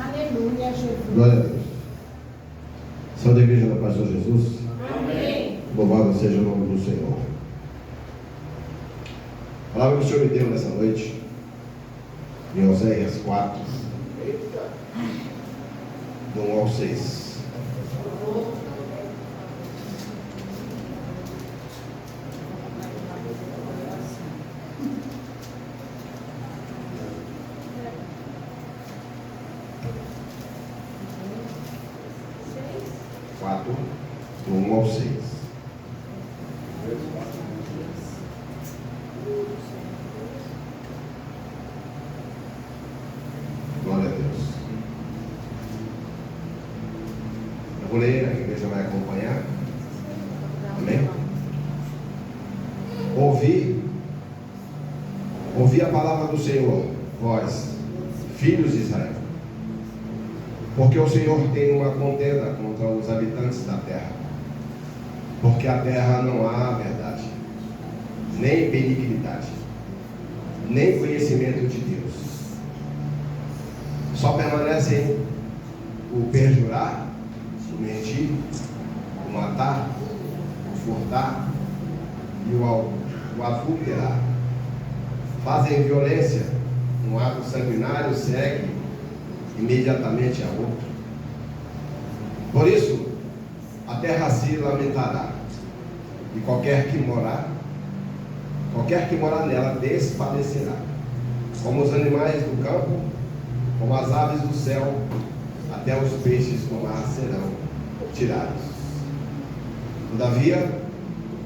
Aleluia, Jesus. Glória a Deus. Santa Igreja da Paz de Jesus. Amém. Louvado seja o nome do Senhor. A palavra que o Senhor me deu nessa noite, em Oséias 4, do 1 ao 6. Do 1 ao 6. Glória a Deus. Eu vou ler, a igreja vai acompanhar. Amém? Ouvi a palavra do Senhor, vós, filhos de Israel. Porque o Senhor tem uma contenda contra os habitantes da terra. Porque a terra não há verdade, nem benignidade, nem conhecimento de Deus. Só permanecem o perjurar, o mentir, o matar, o furtar e o adulterar. Fazem violência, um ato sanguinário segue imediatamente a outro. Por isso, a terra se lamentará, e qualquer que morar nela desfalecerá. Como os animais do campo, como as aves do céu, até os peixes do mar serão tirados. Todavia,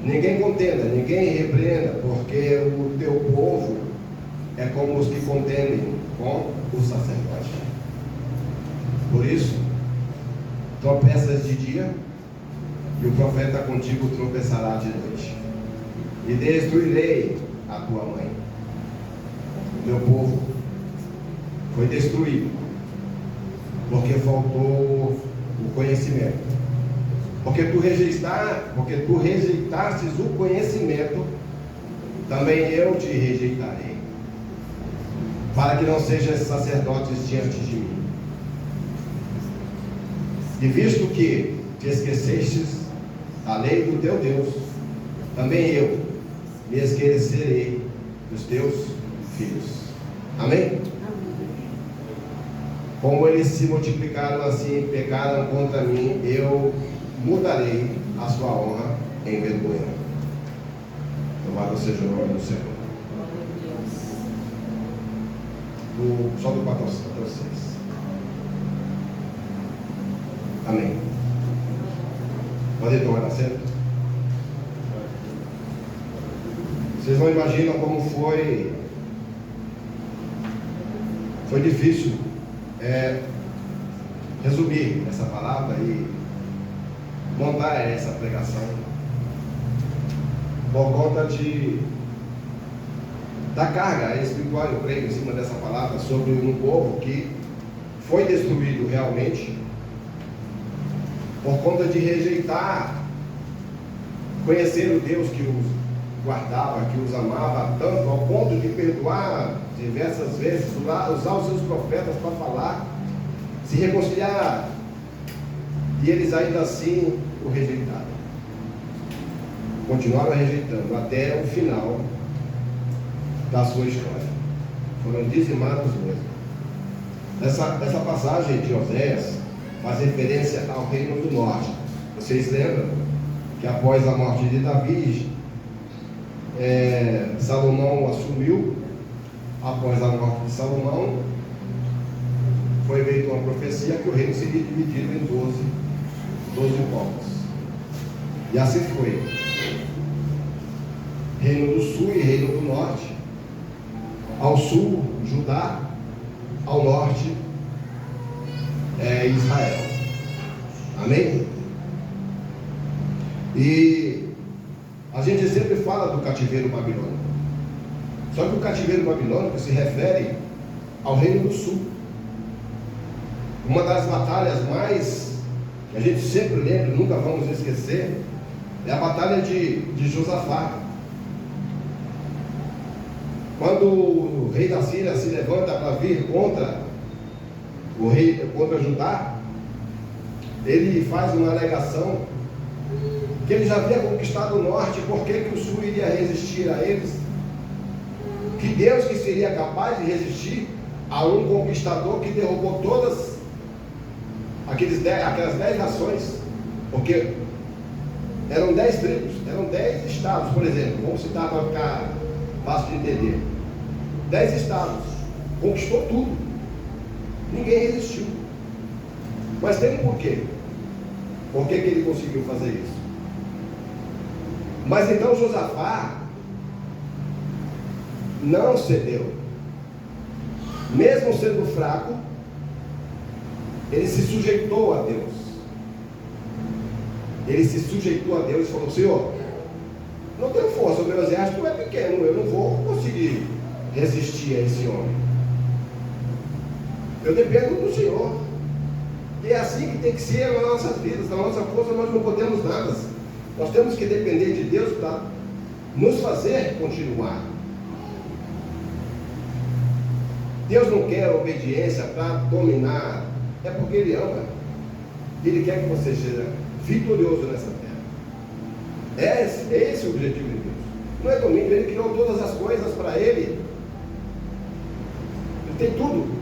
ninguém contenda, ninguém repreenda, porque o teu povo é como os que contendem com o sacerdote. Por isso, tropeças de dia, e o profeta contigo tropeçará de noite. E destruirei a tua mãe. O meu povo foi destruído, porque faltou o conhecimento. Porque tu rejeitastes o conhecimento, também eu te rejeitarei, para que não sejas sacerdotes diante de mim. E visto que te esquecestes da lei do teu Deus, também eu me esquecerei dos teus filhos. Amém? Como eles se multiplicaram assim, pecaram contra mim, eu mudarei a sua honra em vergonha. Louvado seja o nome do Senhor. Só do 4 ao 6. Amém. Pode tomar assento? Vocês não imaginam como foi difícil resumir essa palavra e montar essa pregação por conta da carga espiritual, eu creio, em cima dessa palavra, sobre um povo que foi destruído realmente por conta de rejeitar, conhecer o Deus que os guardava, que os amava tanto, ao ponto de perdoar diversas vezes, usar os seus profetas para falar, se reconciliar, e eles ainda assim o rejeitaram. Continuaram rejeitando até o final da sua história. Foram dizimados mesmo. Essa passagem de Oséias faz referência ao reino do norte. Vocês lembram que após a morte de Davi, Salomão assumiu. Após a morte de Salomão, foi feita uma profecia que o reino seria dividido em 12 povos. E assim foi. Reino do sul e reino do norte. Ao sul, Judá. Ao norte, Israel. Amém? E a gente sempre fala do cativeiro babilônico. Só que o cativeiro babilônico se refere ao reino do sul. Uma das batalhas mais que a gente sempre lembra, nunca vamos esquecer, é a batalha de Josafá. Quando o rei da Síria se levanta para vir contra o rei contra Judá, ele faz uma alegação que ele já havia conquistado o norte, por que o sul iria resistir a eles? Que Deus que seria capaz de resistir a um conquistador que derrubou todas aquelas 10 nações, porque eram 10 tribos, eram 10 estados, por exemplo, vamos citar para ficar fácil de entender. 10 estados, conquistou tudo, ninguém resistiu. Mas tem um porquê. Por que ele conseguiu fazer isso? Mas então Josafá não cedeu. Mesmo sendo fraco, ele se sujeitou a Deus. Ele se sujeitou a Deus e falou: Senhor, não tenho força, o meu exército é pequeno, eu não vou conseguir resistir a esse homem. Eu dependo do Senhor. E é assim que tem que ser nas nossas vidas. Na nossa força nós não podemos nada. Nós temos que depender de Deus para nos fazer continuar. Deus não quer obediência para dominar, é porque Ele ama. Ele quer que você seja vitorioso nessa terra. É esse o objetivo de Deus. Não é domínio, Ele criou todas as coisas para Ele. Ele tem tudo.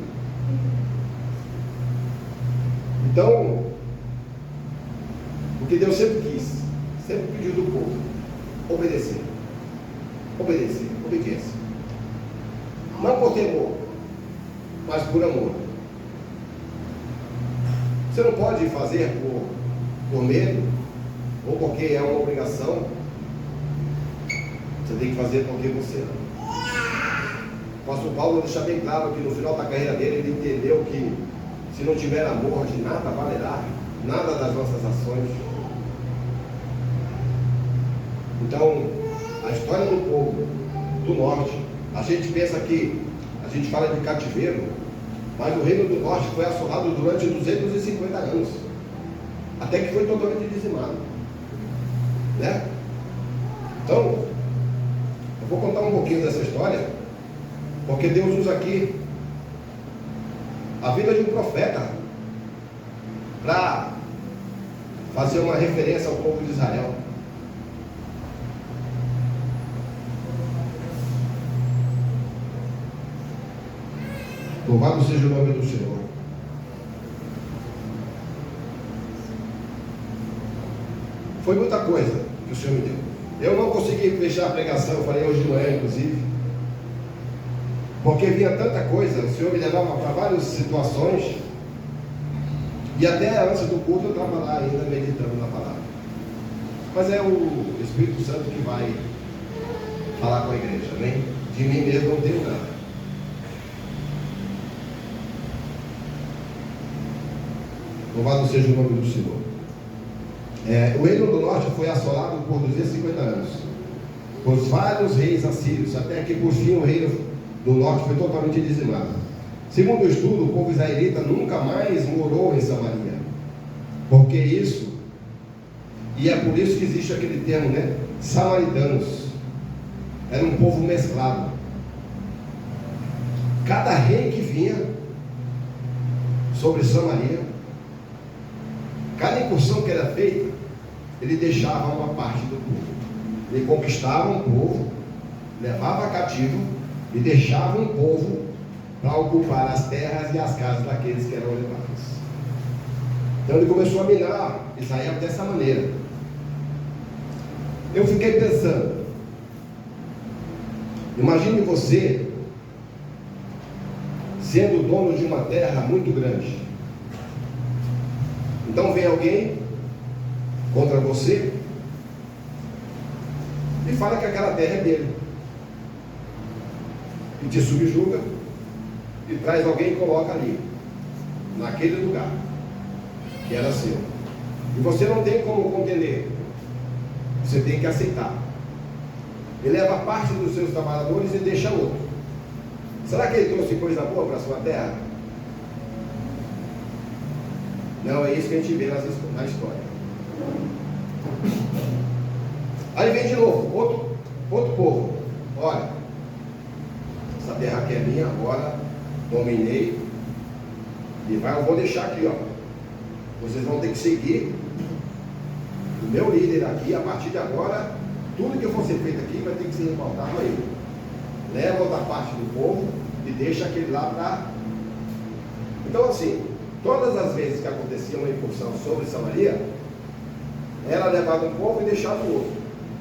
Então, o que Deus sempre quis, sempre pediu do povo: obedecer. Obedecer, obediência. Não por temor, mas por amor. Você não pode fazer por medo, ou porque é uma obrigação. Você tem que fazer porque você ama. O apóstolo Paulo deixa bem claro que no final da carreira dele, ele entendeu que se não tiver amor, de nada valerá, nada das nossas ações. Então, a história do povo do norte, a gente pensa que, a gente fala de cativeiro, mas o reino do norte foi assolado durante 250 anos, até que foi totalmente dizimado, né? Então, eu vou contar um pouquinho dessa história, porque Deus usa aqui a vida de um profeta para fazer uma referência ao povo de Israel. Louvado seja o nome do Senhor. Foi muita coisa que o Senhor me deu. Eu não consegui fechar a pregação, eu falei hoje de manhã, inclusive, porque vinha tanta coisa. O Senhor me levava para várias situações, e até antes do culto eu estava lá ainda meditando na palavra. Mas é o Espírito Santo que vai falar com a igreja, amém? De mim mesmo não tenho nada. Louvado seja o nome do Senhor. O reino do norte foi assolado por 250 anos, por vários reis assírios, até que por fim o reino do norte foi totalmente dizimado. Segundo o estudo, o povo israelita nunca mais morou em Samaria, porque isso, e é por isso que existe aquele termo, né? Samaritanos. Era um povo mesclado. Cada rei que vinha sobre Samaria, cada incursão que era feita, ele deixava uma parte do povo. Ele conquistava um povo, levava cativo e deixava um povo para ocupar as terras e as casas daqueles que eram levados. Então ele começou a minar Israel dessa maneira. Eu fiquei pensando, imagine você sendo dono de uma terra muito grande. Então vem alguém contra você e fala que aquela terra é dele, e te subjuga, e traz alguém e coloca ali, naquele lugar que era seu, e você não tem como contender, você tem que aceitar. Ele leva parte dos seus trabalhadores e deixa outro. Será que ele trouxe coisa boa para a sua terra? Não, é isso que a gente vê na história. Aí vem de novo, outro povo. Olha, essa terra aqui é minha, agora dominei, eu vou deixar aqui, ó. Vocês vão ter que seguir o meu líder aqui. A partir de agora, tudo que for ser feito aqui vai ter que ser reportado a ele. Leva da parte do povo e deixa aquele lá para... Então assim, todas as vezes que acontecia uma incursão sobre Samaria, era levado um povo e deixado o outro.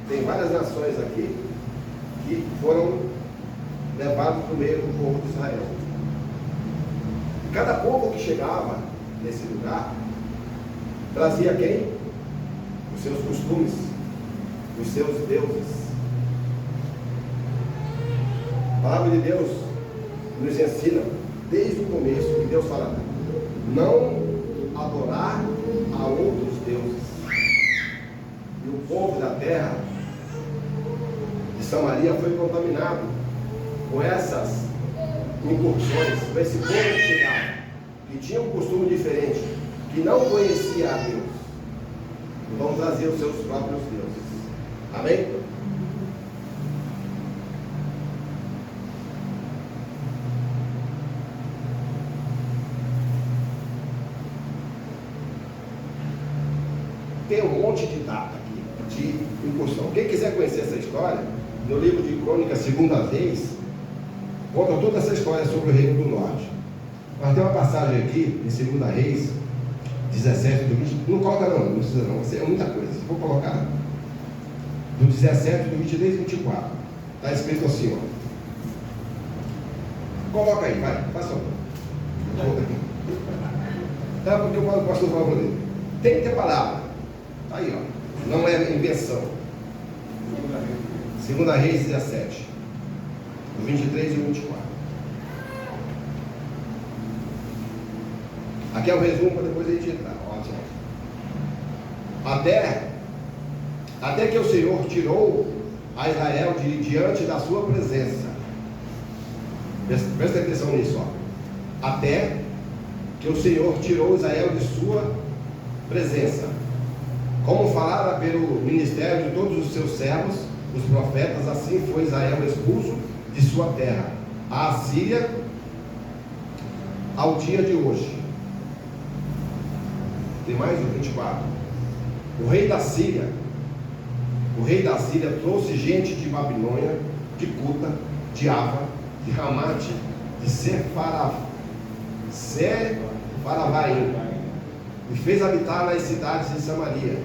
Tem várias nações aqui que foram levados para o meio do povo de Israel. Cada povo que chegava nesse lugar trazia quem? Os seus costumes, os seus deuses. A palavra de Deus nos ensina desde o começo que Deus fala: não adorar a outros deuses. E o povo da terra de Samaria foi contaminado com essas incursões, com esse povo que chegava, que tinha um costume diferente, que não conhecia a Deus, e vão trazer os seus próprios deuses. Amém? Tem um monte de data aqui de incursão. Quem quiser conhecer essa história, no livro de Crônicas, Segunda Vez, conta toda essa história sobre o Reino do Norte. Mas tem uma passagem aqui, em Segunda Reis, 17 do 20, não coloca não precisa não, é muita coisa, se for colocar, do 17, do 23 e 24, está escrito assim, ó. Coloca aí, vai, faça um. Tá, porque o pastor falou para ele, tem que ter palavra, tá aí, ó, não é invenção. Segunda Reis 17, do 23 e 24. Aqui é o resumo para depois a gente entrar. Ótimo. Até que o Senhor tirou a Israel de diante da sua presença. Presta atenção nisso, ó. Até que o Senhor tirou Israel de sua presença, como falara pelo ministério de todos os seus servos, os profetas, assim foi Israel expulso de sua terra, a Assíria, ao dia de hoje. Tem mais um 24. O rei da Síria trouxe gente de Babilônia, de Cuta, de Ava, de Ramate, de Sefaravaim, e fez habitar nas cidades de Samaria,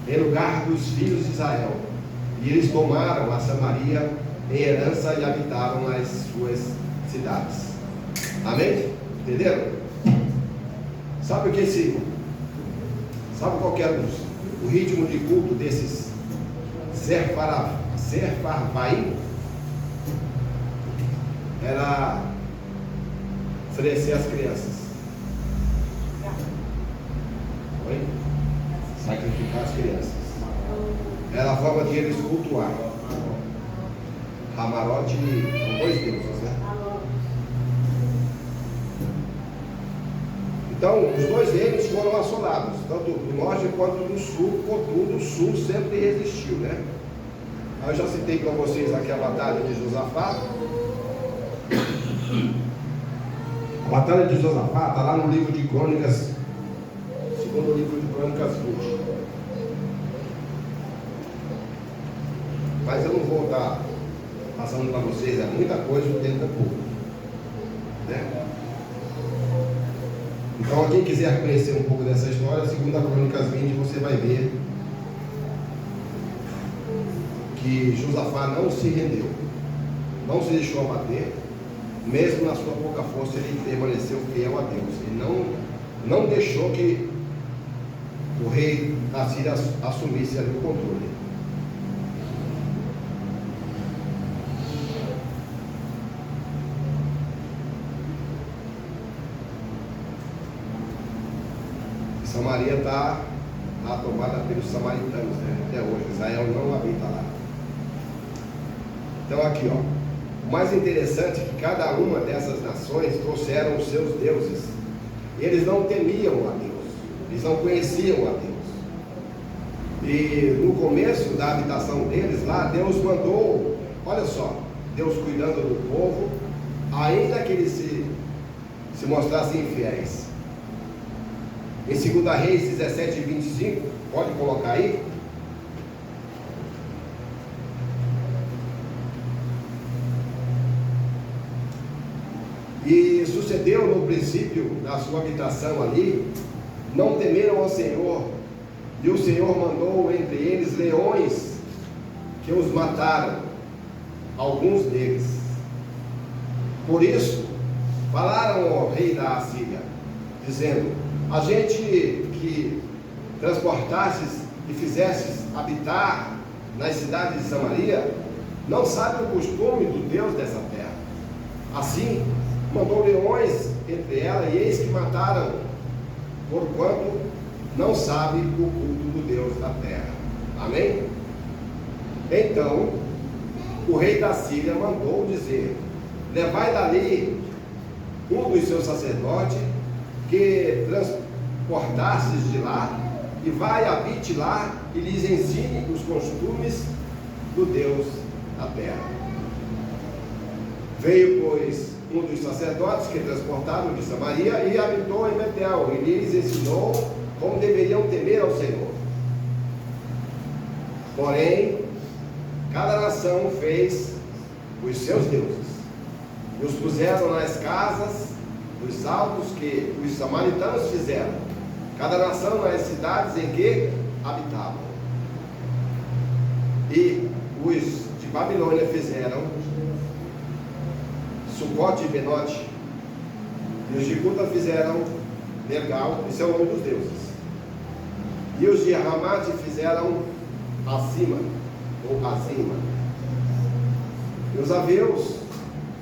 em lugar dos filhos de Israel. E eles tomaram a Samaria em herança e habitaram nas suas cidades. Amém? Entenderam? Sabe o que sabe qual que era o ritmo de culto desses Sefaravaim? Era oferecer às crianças. Oi? Sacrificar as crianças. Era a forma de eles cultuar. Ramarote, são dois deuses, né? Então, os dois reinos foram assolados, tanto do norte quanto do sul, contudo, o sul sempre resistiu, né? Aí eu já citei para vocês aqui a batalha de Josafá. A batalha de Josafá está lá no livro de Crônicas, segundo livro de Crônicas 20. Mas eu não vou estar passando para vocês, é muita coisa, o tempo é pouco, né? Então, quem quiser conhecer um pouco dessa história, segundo a Crônicas 20, você vai ver que Josafá não se rendeu, não se deixou abater, mesmo na sua pouca força, ele permaneceu fiel a Deus. Ele não deixou que o rei da Síria assumisse ali o controle. Samaria está tomada pelos samaritanos, né? Até hoje. Israel não habita lá. Então aqui, ó, o mais interessante é que cada uma dessas nações trouxeram os seus deuses. Eles não temiam a Deus, eles não conheciam a Deus. E no começo da habitação deles lá, Deus mandou, olha só, Deus cuidando do povo, ainda que eles se mostrassem infiéis. Em 2 Reis 17 e 25, pode colocar aí? E sucedeu no princípio da sua habitação ali, não temeram ao Senhor, e o Senhor mandou entre eles leões, que os mataram, alguns deles. Por isso, falaram ao rei da Assíria, dizendo: a gente que transportastes e fizestes habitar nas cidades de Samaria, não sabe o costume do Deus dessa terra. Assim, mandou leões entre ela, e eis que mataram, porquanto não sabe o culto do Deus da terra. Amém? Então, o rei da Síria mandou dizer: levai dali um dos seus sacerdotes, que transportastes de lá, e vai, habite lá, e lhes ensine os costumes do Deus da terra. Veio, pois, um dos sacerdotes que transportaram de Samaria, e habitou em Betel, e lhes ensinou como deveriam temer ao Senhor. Porém, cada nação fez os seus deuses, e os puseram nas casas dos altos que os samaritanos fizeram, cada nação nas cidades em que habitavam. E os de Babilônia fizeram Sucote e Benote, e os de Cuta fizeram Nergal, esse é o nome dos deuses, e os de Ramate fizeram Acima, ou Acima, e os aveus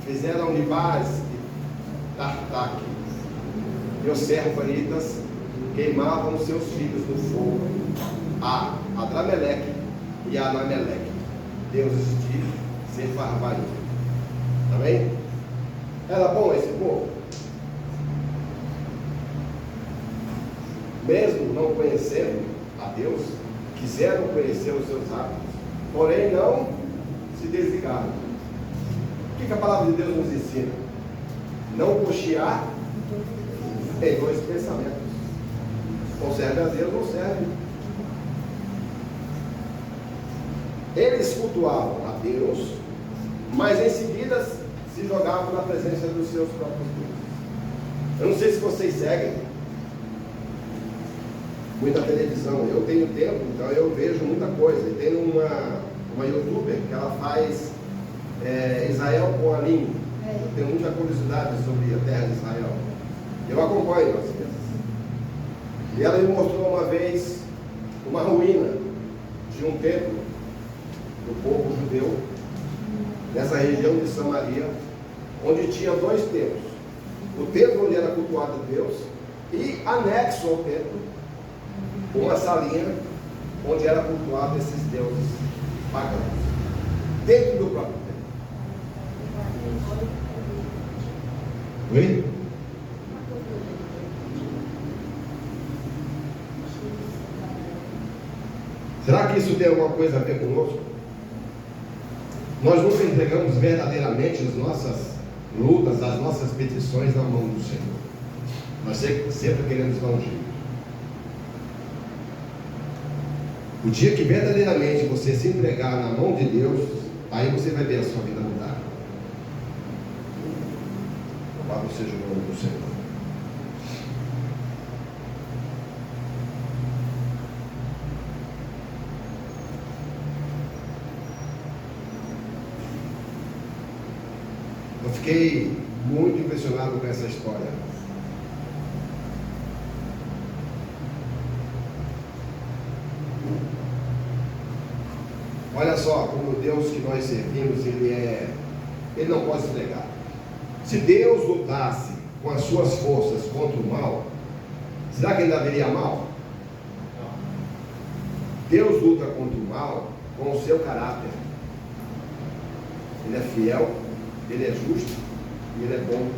fizeram Libás e Tartaque, e os serfanitas queimavam seus filhos no fogo, a Adrameleque e a Anameleque, deuses de Sefarvaim. Amém? Era bom esse povo? Mesmo não conhecendo a Deus, quiseram conhecer os seus hábitos, porém não se desligaram. O que a palavra de Deus nos ensina? Não cochear em dois pensamentos: ou serve a Deus ou serve. Eles cultuavam a Deus, mas em seguida se jogavam na presença dos seus próprios deuses. Eu não sei se vocês seguem muita televisão. Eu tenho tempo, então eu vejo muita coisa. E tem uma youtuber que ela faz Israel com Alim. Eu tenho muita curiosidade sobre a terra de Israel. Eu acompanho as coisas. E ela me mostrou uma vez uma ruína de um templo do povo judeu, nessa região de Samaria, onde tinha dois templos: o templo onde era cultuado Deus, e anexo ao templo uma salinha onde era cultuado esses deuses pagãos, dentro do próprio templo. Oi? Será que isso tem alguma coisa a ver conosco? Nós nunca entregamos verdadeiramente as nossas lutas, as nossas petições na mão do Senhor. Nós sempre queremos dar um jeito. O dia que verdadeiramente você se entregar na mão de Deus, aí você vai ver a sua vida mudar. Louvado seja o nome do Senhor. Eu fiquei muito impressionado com essa história. Olha só como o Deus que nós servimos, Ele não pode se negar. Se Deus lutasse com as suas forças contra o mal, será que ele haveria mal? Deus luta contra o mal com o seu caráter. Ele é fiel, Ele é justo e Ele é bom.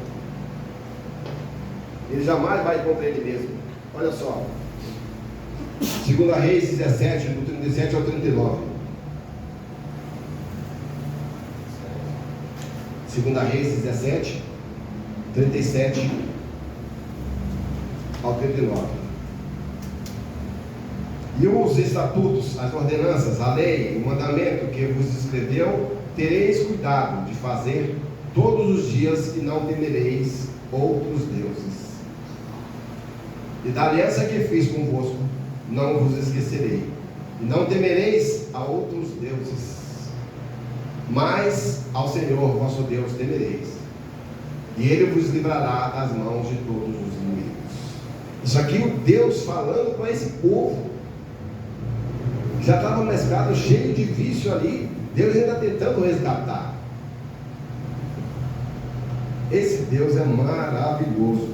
Ele jamais vai contra Ele mesmo. Olha só, 2 Reis 17, do 37 ao 39. 2 Reis 17, 37 ao 39. E os estatutos, as ordenanças, a lei, o mandamento que vos escreveu, tereis cuidado de fazer todos os dias, e não temereis outros deuses. E da aliança que fiz convosco, não vos esquecerei. E não temereis a outros deuses, mas ao Senhor vosso Deus temereis. E Ele vos livrará das mãos de todos os inimigos. Isso aqui o Deus falando para esse povo. Já estava mesclado, cheio de vício ali. Deus ainda tentando resgatar. Esse Deus é maravilhoso.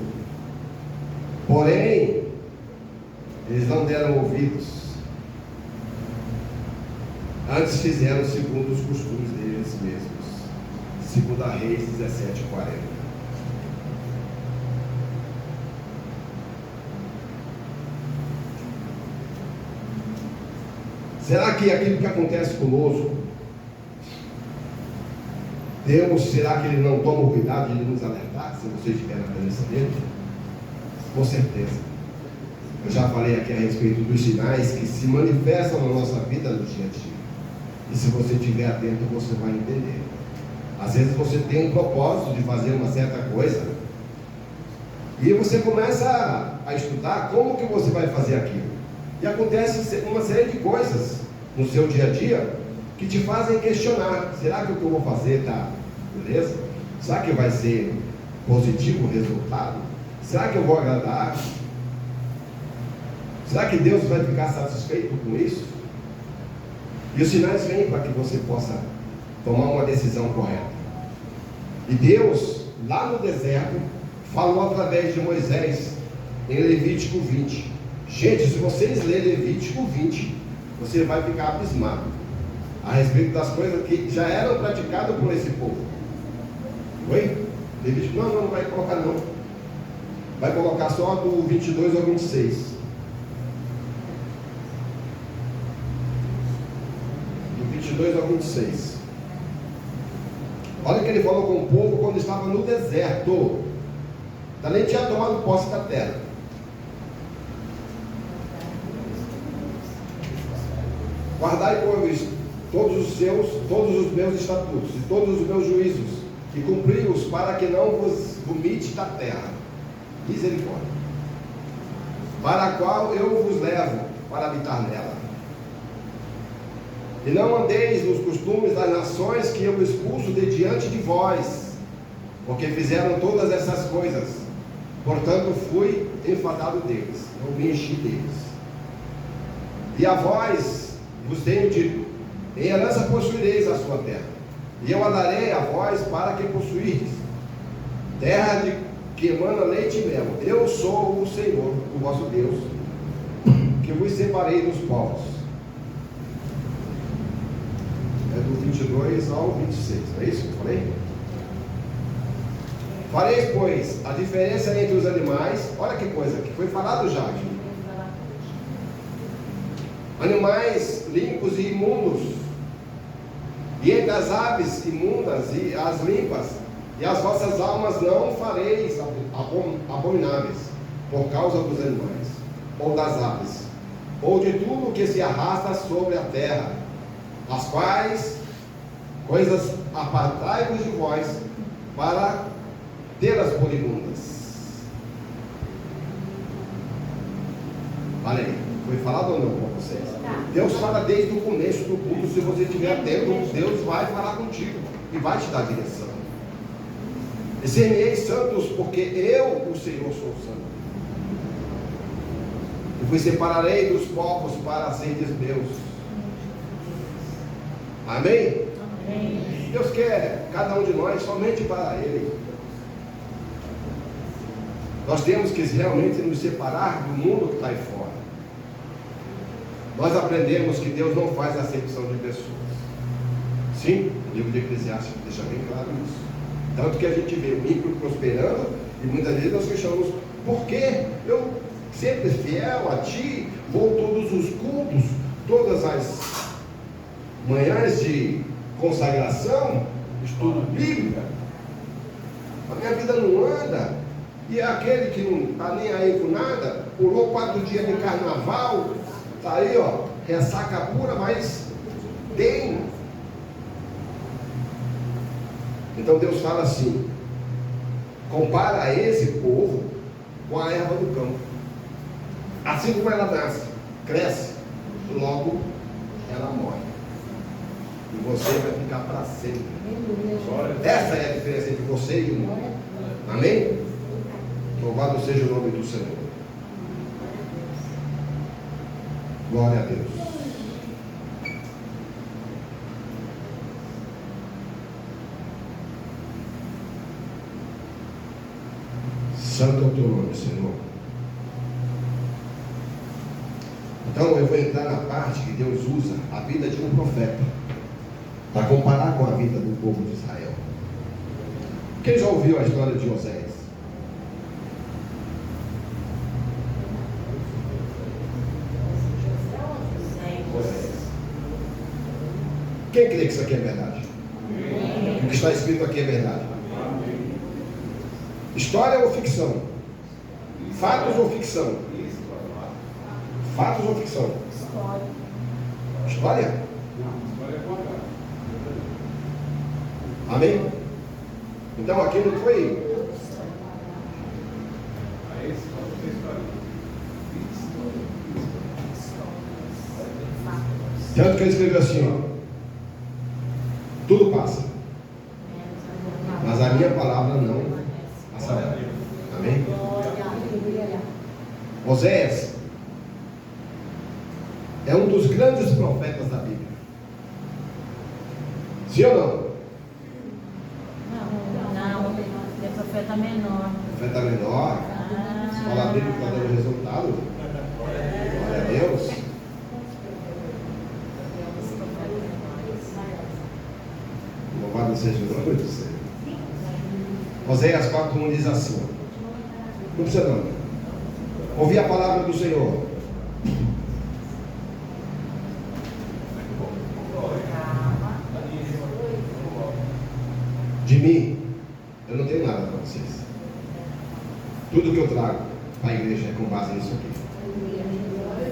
Porém, eles não deram ouvidos. Antes fizeram segundo os costumes deles mesmos. 2 Reis 17:40. Será que aquilo que acontece conosco, Deus, será que Ele não toma o cuidado de nos alertar, se você estiver na presença dEle? Com certeza. Eu já falei aqui a respeito dos sinais que se manifestam na nossa vida no dia a dia. E se você estiver atento, você vai entender. Às vezes você tem um propósito de fazer uma certa coisa, e você começa a estudar como que você vai fazer aquilo. E acontece uma série de coisas no seu dia a dia que te fazem questionar: será que o que eu vou fazer está beleza? Será que vai ser positivo o resultado? Será que eu vou agradar? Será que Deus vai ficar satisfeito com isso? E os sinais vêm para que você possa tomar uma decisão correta. E Deus, lá no deserto, falou através de Moisés em Levítico 20. Gente, se vocês lerem Levítico 20, você vai ficar abismado a respeito das coisas que já eram praticadas por esse povo. Oi? Levítico, não vai colocar não. Vai colocar só do 22 ao 26. Do 22 ao 26. Olha o que ele falou com o povo quando estava no deserto. Nem tinha tomado posse da terra. Guardai, pois, todos os meus estatutos e todos os meus juízos, e cumpri-os, para que não vos vomite da terra. Misericórdia. Para a qual eu vos levo para habitar nela. E não andeis nos costumes das nações que eu expulso de diante de vós, porque fizeram todas essas coisas. Portanto, fui enfadado deles, eu me enchi deles. E a vós vos tenho dito: em herança possuireis a sua terra, e eu a darei a vós para que possuirdes, terra que emana leite e mel. Eu sou o Senhor, o vosso Deus, que vos separei dos povos. É do 22 ao 26, não é isso que eu falei? Fareis, pois, a diferença entre os animais. Olha que coisa, que foi falado já aqui. Animais limpos e imundos, e entre as aves imundas e as limpas, e as vossas almas não fareis abomináveis, por causa dos animais, ou das aves, ou de tudo que se arrasta sobre a terra, as quais coisas apartai-vos de vós, para tê-las por imundas. Olha aí, foi falado ou não com vocês? Deus fala desde o começo do culto. Se você estiver atento, Deus vai falar contigo e vai te dar direção. E ser-me-eis santos, porque eu, o Senhor, sou santo. E vos separarei dos povos para seres meus. Amém? Amém. Deus quer cada um de nós somente para Ele. Nós temos que realmente nos separar do mundo que está aí fora. Nós aprendemos que Deus não faz acepção de pessoas. Sim, o livro de Eclesiastes deixa bem claro isso. Tanto que a gente vê o ímpio prosperando, e muitas vezes nós questionamos: por que eu, sempre fiel a Ti, vou todos os cultos, todas as manhãs de consagração, estudo bíblico, a minha vida não anda, E aquele que não está nem aí com nada, pulou 4 dias de carnaval, está aí, ó, ressaca pura, mas tem. Então Deus fala assim: compara esse povo com a erva do campo. Assim como ela nasce, cresce, logo ela morre. E você vai ficar para sempre. Essa é a diferença entre você e o mundo. Amém? Louvado seja o nome do Senhor. Glória a Deus. Santo é o teu nome, Senhor. Então eu vou entrar na parte que Deus usa a vida de um profeta para comparar com a vida do povo de Israel. Quem já ouviu a história de Oséias? Quem crê que isso aqui é verdade? O que está escrito aqui é verdade? História ou ficção? Fatos ou ficção? Fatos ou ficção? História? Amém? Então aqui não foi. Tanto que ele escreveu assim, ó: tudo passa, mas a minha palavra não passará. Amém? Oséias é um dos grandes profetas da Bíblia. Sim ou não? Não, é profeta menor. Profeta menor. Escola bíblica está dando resultado. Glória a Deus. Louvado seja o nome do Senhor. Oséias 4:1 diz assim: não precisa não. Ouvi a palavra do Senhor. De mim, eu não tenho nada para vocês. Tudo que eu trago para a igreja é com base nisso aqui.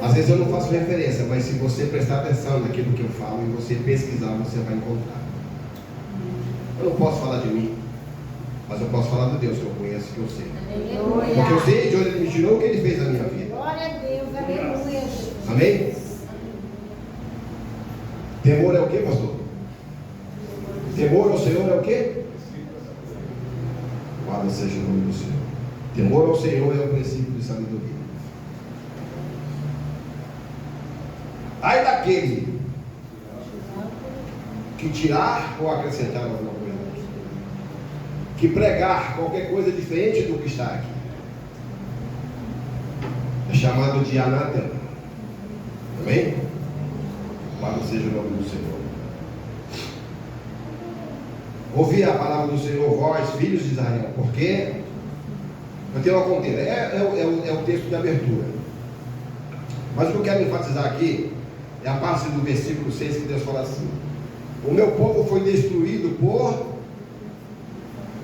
Às vezes eu não faço referência, mas se você prestar atenção naquilo que eu falo e você pesquisar, você vai encontrar. Eu não posso falar de mim, mas eu posso falar de Deus que eu conheço, que eu sei. Porque eu sei de onde Ele me tirou, o que Ele fez na minha vida. Glória a Deus, aleluia. Amém? Temor é o que, pastor? Temor ao Senhor é o que? Louvado seja o nome do Senhor. Temor ao Senhor é o princípio de sabedoria. Ai daquele que tirar ou acrescentar alguma coisa, que pregar qualquer coisa diferente do que está aqui. É chamado de anátema. Amém? Louvado seja o nome do Senhor. Ouvi a palavra do Senhor, vós, filhos de Israel, porque eu tenho uma contenda. É o texto de abertura. Mas o que eu quero enfatizar aqui é a parte do versículo 6 que Deus fala assim: o meu povo foi destruído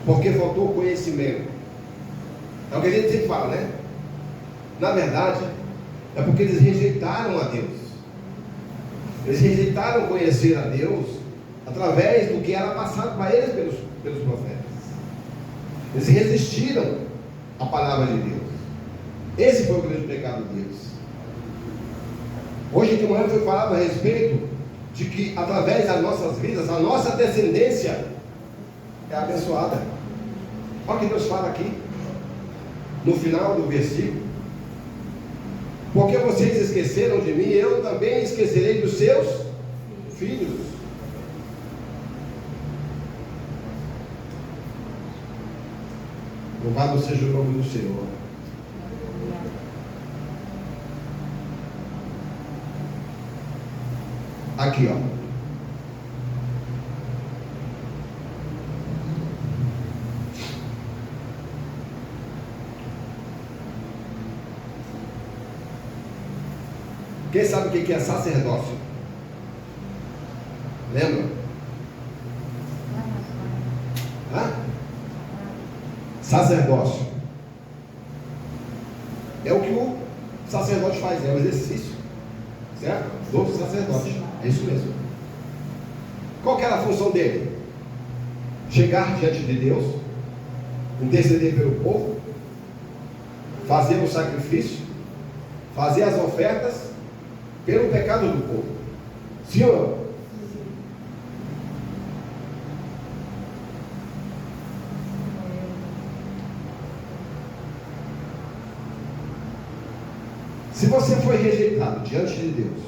porque faltou conhecimento. É o que a gente sempre fala, né? Na verdade, é porque eles rejeitaram a Deus. Eles rejeitaram conhecer a Deus através do que era passado para eles pelos profetas. Eles resistiram à palavra de Deus. Esse foi o grande pecado deles. Hoje de manhã foi falado a respeito de que através das nossas vidas, a nossa descendência é abençoada. Olha o que Deus fala aqui no final do versículo: porque vocês esqueceram de mim, eu também esquecerei dos seus filhos. Louvado seja o nome do Senhor. Aqui, ó. Quem sabe o que é sacerdócio? Lembra? Hã? Sacerdócio. É o que o sacerdote faz, é o exercício, certo? Do sacerdote, é isso mesmo. Qual que era a função dele? Chegar diante de Deus, interceder pelo povo, fazer o sacrifício, fazer as ofertas pelo pecado do povo. Sim ou não? Se você foi rejeitado diante de Deus,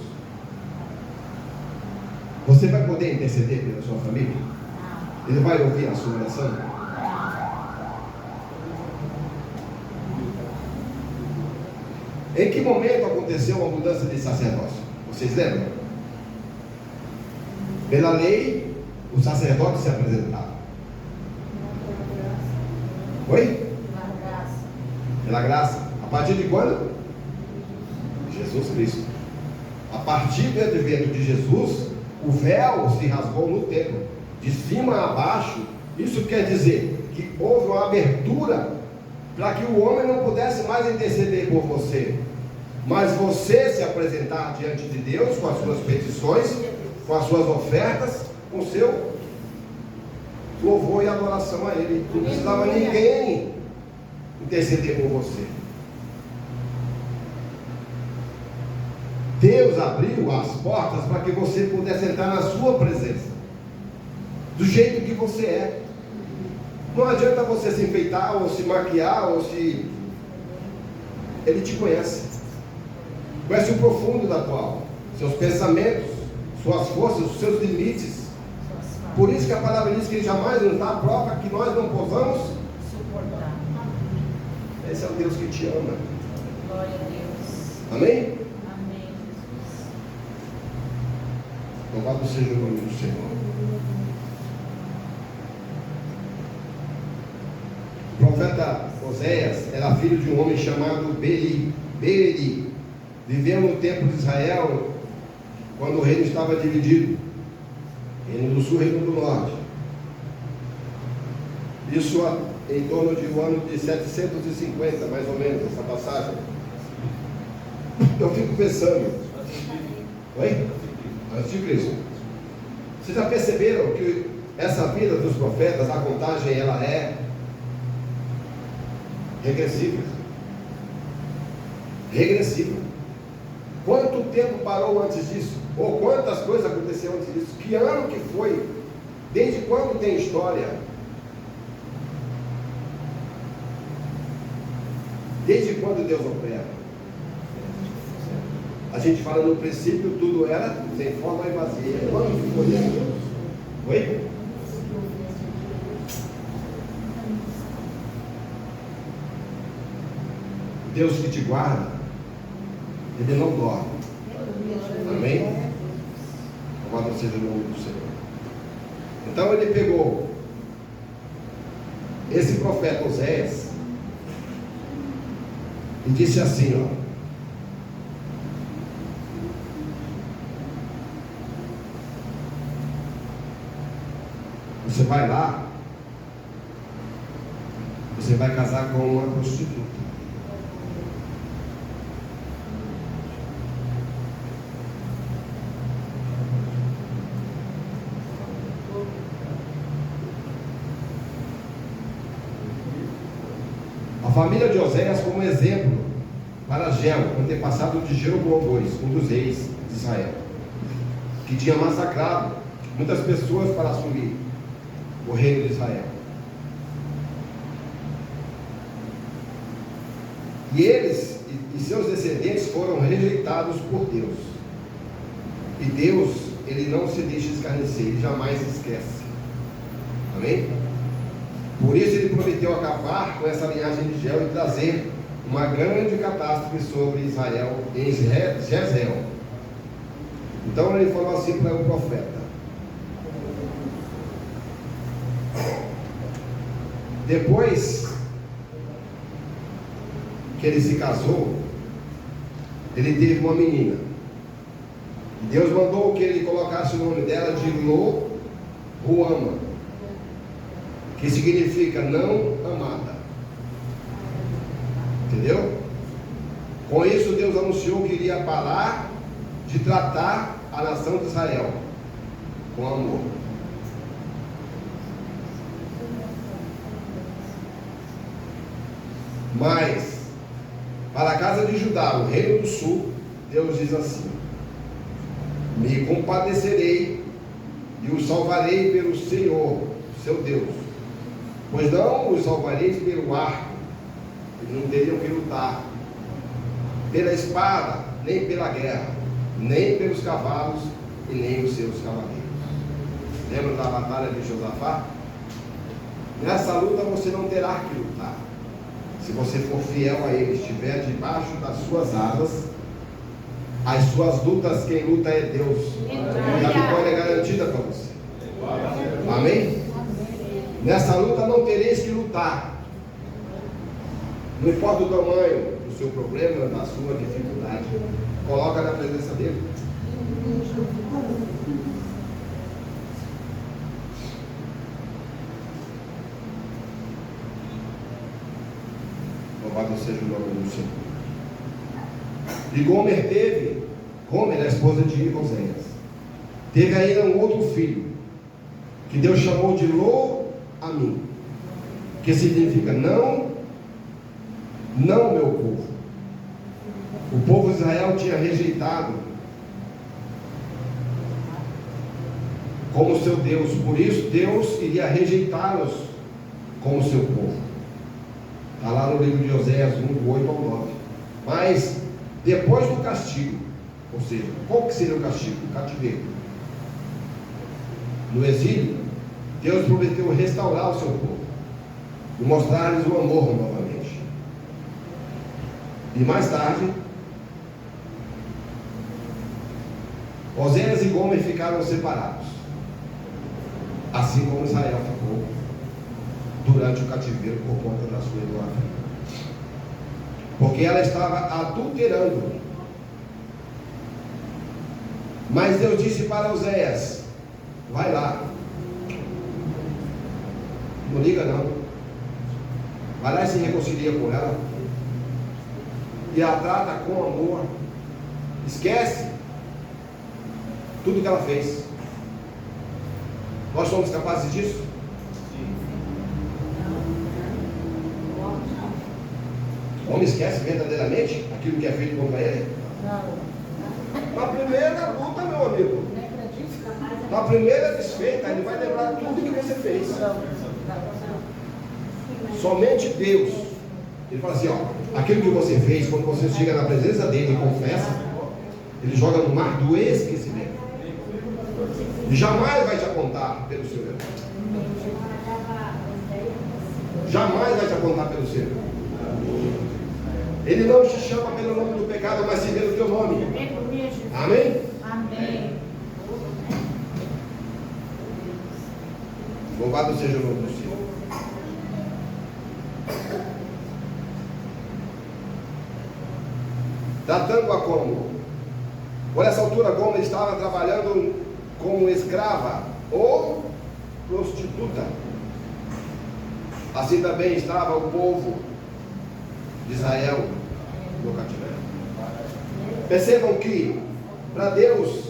você vai poder interceder pela sua família? Ele vai ouvir a sua oração? Em que momento aconteceu a mudança de sacerdócio? Vocês lembram? Pela lei, o sacerdote se apresentava. Oi? Pela graça. A partir de quando? Jesus Cristo. A partir do advento de Jesus, o véu se rasgou no templo, de cima a baixo. Isso quer dizer que houve uma abertura para que o homem não pudesse mais interceder por você, mas você se apresentar diante de Deus com as suas petições, com as suas ofertas, com o seu louvor e adoração a Ele. Não precisava ninguém interceder por você. Deus abriu as portas para que você pudesse entrar na sua presença, do jeito que você é. Não adianta você se enfeitar, ou se maquiar, ou se... Ele te conhece. Conhece o profundo da tua alma, seus pensamentos, suas forças, os seus limites. Por isso que a palavra diz que Ele jamais nos dá a prova que nós não possamos suportar. Esse é o Deus que te ama. Glória a Deus. Amém? Amém, Jesus. Louvado seja o nome do Senhor. O profeta Oséias era filho de um homem chamado Beeri. Viveu no tempo de Israel, quando o reino estava dividido, reino do sul e reino do norte. Isso em torno de um ano de 750, mais ou menos, essa passagem. Eu fico pensando, oi? Antes de Cristo. Vocês já perceberam que essa vida dos profetas, a contagem, ela é regressiva? Regressiva. Quanto tempo parou antes disso? Ou quantas coisas aconteceram antes disso? Que ano que foi? Desde quando tem história? Desde quando Deus opera? A gente fala no princípio tudo era sem forma e vazia. Quando que foi isso? Oi? Deus que te guarda, Ele não dorme. Amém? Louvado seja o nome do Senhor. Então ele pegou esse profeta Oséias e disse assim, ó: você vai lá, você vai casar com uma prostituta. A família de Oséias como exemplo para Geu, antepassado de Jeroboão II, um dos reis de Israel, que tinha massacrado muitas pessoas para assumir o reino de Israel. E eles e seus descendentes foram rejeitados por Deus. E Deus, Ele não se deixa escarnecer, Ele jamais esquece. Amém? Por isso Ele prometeu acabar com essa linhagem de Geu e trazer uma grande catástrofe sobre Israel em Jezreel. Então Ele falou assim para o profeta: depois que ele se casou, ele teve uma menina. Deus mandou que ele colocasse o nome dela de Lo-Ruama, que significa não amada. Entendeu? Com isso, Deus anunciou que iria parar de tratar a nação de Israel com amor. Mas, para a casa de Judá, o reino do sul, Deus diz assim: me compadecerei e os salvarei pelo Senhor, seu Deus, pois não os salvareis pelo arco, eles não teriam que lutar pela espada, nem pela guerra, nem pelos cavalos e nem os seus cavaleiros. Lembra da batalha de Josafá? Nessa luta você não terá que lutar. Se você for fiel a Ele, estiver debaixo das suas asas, as suas lutas, quem luta é Deus. E a vitória é garantida para você. Amém? Nessa luta não tereis que lutar. Não importa o tamanho do seu problema, da sua dificuldade, coloca na presença dele. Louvado seja o nome do Senhor. E Gomer, a esposa de Oséias, teve ainda um outro filho, que Deus chamou de Lo-Ammi, que significa não meu povo. O povo de Israel tinha rejeitado como seu Deus, por isso Deus iria rejeitá-los como seu povo. Está lá no livro de Oséias 1, do 8 ao 9. Mas depois do castigo, ou seja, qual que seria o castigo? O cativeiro. No exílio, Deus prometeu restaurar o seu povo e mostrar-lhes o amor novamente. E mais tarde, Oséias e Gomer ficaram separados, assim como Israel ficou durante o cativeiro por conta da sua idolatria, porque ela estava adulterando. Mas Deus disse para Oséias: vai lá, não liga não, vai lá e se reconcilia com ela e a trata com amor, esquece tudo que ela fez. Nós somos capazes disso? O homem esquece verdadeiramente aquilo que é feito contra ele? Na primeira luta, meu amigo, na primeira desfeita, ele vai lembrar tudo que você fez. Somente Deus. Ele fala assim, ó, aquilo que você fez, quando você chega na presença dele e confessa, ele joga no mar do esquecimento. E jamais vai te apontar pelo seu erro. Jamais vai te apontar pelo seu erro. Ele não te chama pelo nome do pecado, mas se vê no teu nome. Amém? Amém. Louvado seja o nome do Senhor. Tratando-a como? Por essa altura, Gomer estava trabalhando como escrava ou prostituta. Assim também estava o povo de Israel no cativeiro. Percebam que, para Deus,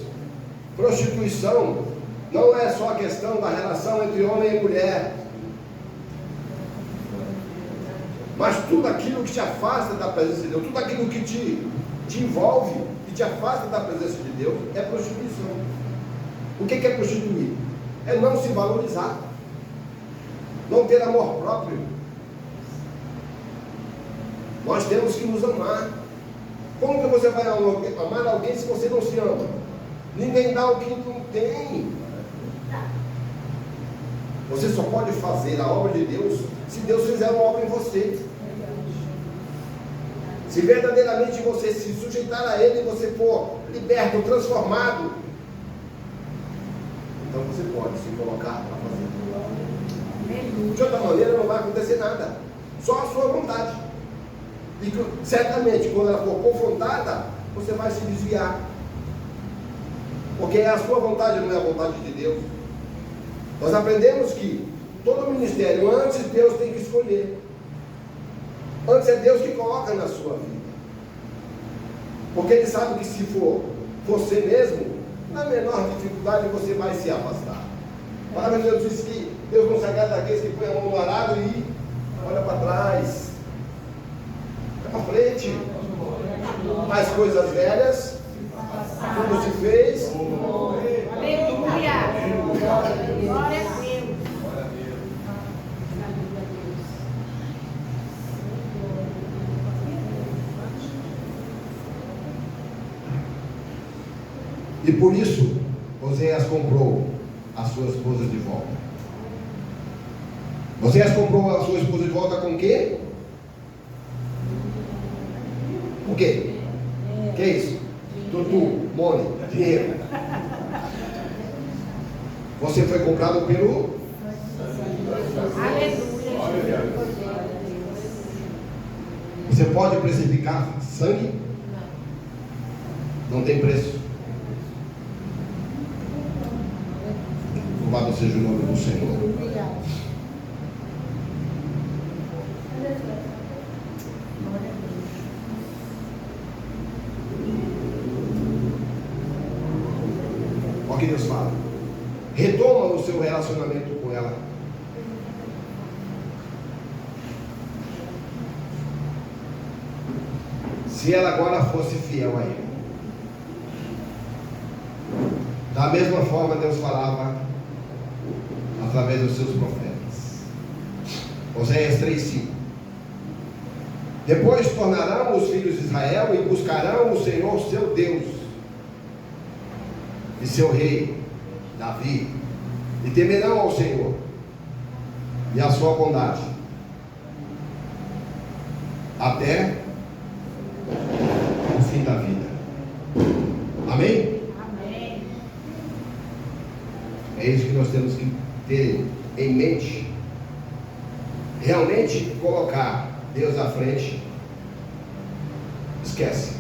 prostituição não é só a questão da relação entre homem e mulher, mas tudo aquilo que te afasta da presença de Deus, tudo aquilo que te envolve e te afasta da presença de Deus é prostituição. O que é prostituir? É não se valorizar, não ter amor próprio. Nós temos que nos amar. Como que você vai amar alguém se você não se ama? Ninguém dá o que não tem. Você só pode fazer a obra de Deus se Deus fizer uma obra em você. Se verdadeiramente você se sujeitar a Ele, você for liberto, transformado, então você pode se colocar para fazer. De outra maneira não vai acontecer nada. Só a sua vontade. E certamente quando ela for confrontada, você vai se desviar. Porque é a sua vontade, não é a vontade de Deus. Nós aprendemos que todo ministério, antes Deus tem que escolher. Antes é Deus que coloca na sua vida. Porque ele sabe que se for você mesmo, na menor dificuldade você vai se afastar. A palavra de Deus diz que Deus não se agrada daqueles que põem a mão no arado e olha para trás. Vai para frente. As coisas velhas, tudo se fez. Aleluia. Glória a Deus. E por isso, Oséias comprou a sua esposa de volta. Oséias comprou a sua esposa de volta com o quê? O quê? Que é isso? Tutu, money, dinheiro. Você foi comprado pelo... Aleluia. Você pode precificar sangue? Não tem preço. Louvado seja o nome do Senhor. Olha o que Deus fala. Retoma o seu relacionamento com ela. Se ela agora fosse fiel a Ele. Da mesma forma Deus falava através dos seus profetas. Oséias 3:5. Depois tornarão os filhos de Israel e buscarão o Senhor seu Deus e seu rei Davi, e temerão ao Senhor e a sua bondade até o fim da vida. Amém? Amém. É isso que nós temos que ter em mente. Realmente colocar Deus à frente. Esquece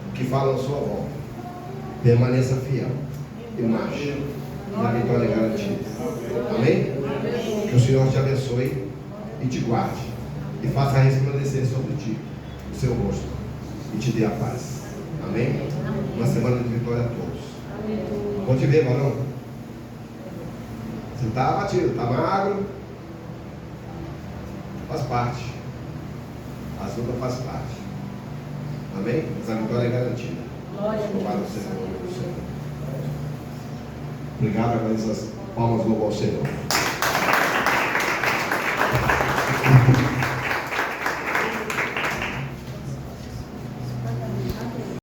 o que fala à sua volta. Permaneça fiel e marche. E a vitória é garantida. Amém? Que o Senhor te abençoe e te guarde e faça resplandecer sobre ti o seu rosto e te dê a paz. Amém? Uma semana de vitória a todos. Bom te ver, varão. Você está abatido, está magro. Faz parte. A luta faz parte. Amém? Mas a vitória é garantida. Louvado seja o nome do Senhor. Obrigado, agora essas palmas louvam ao Senhor.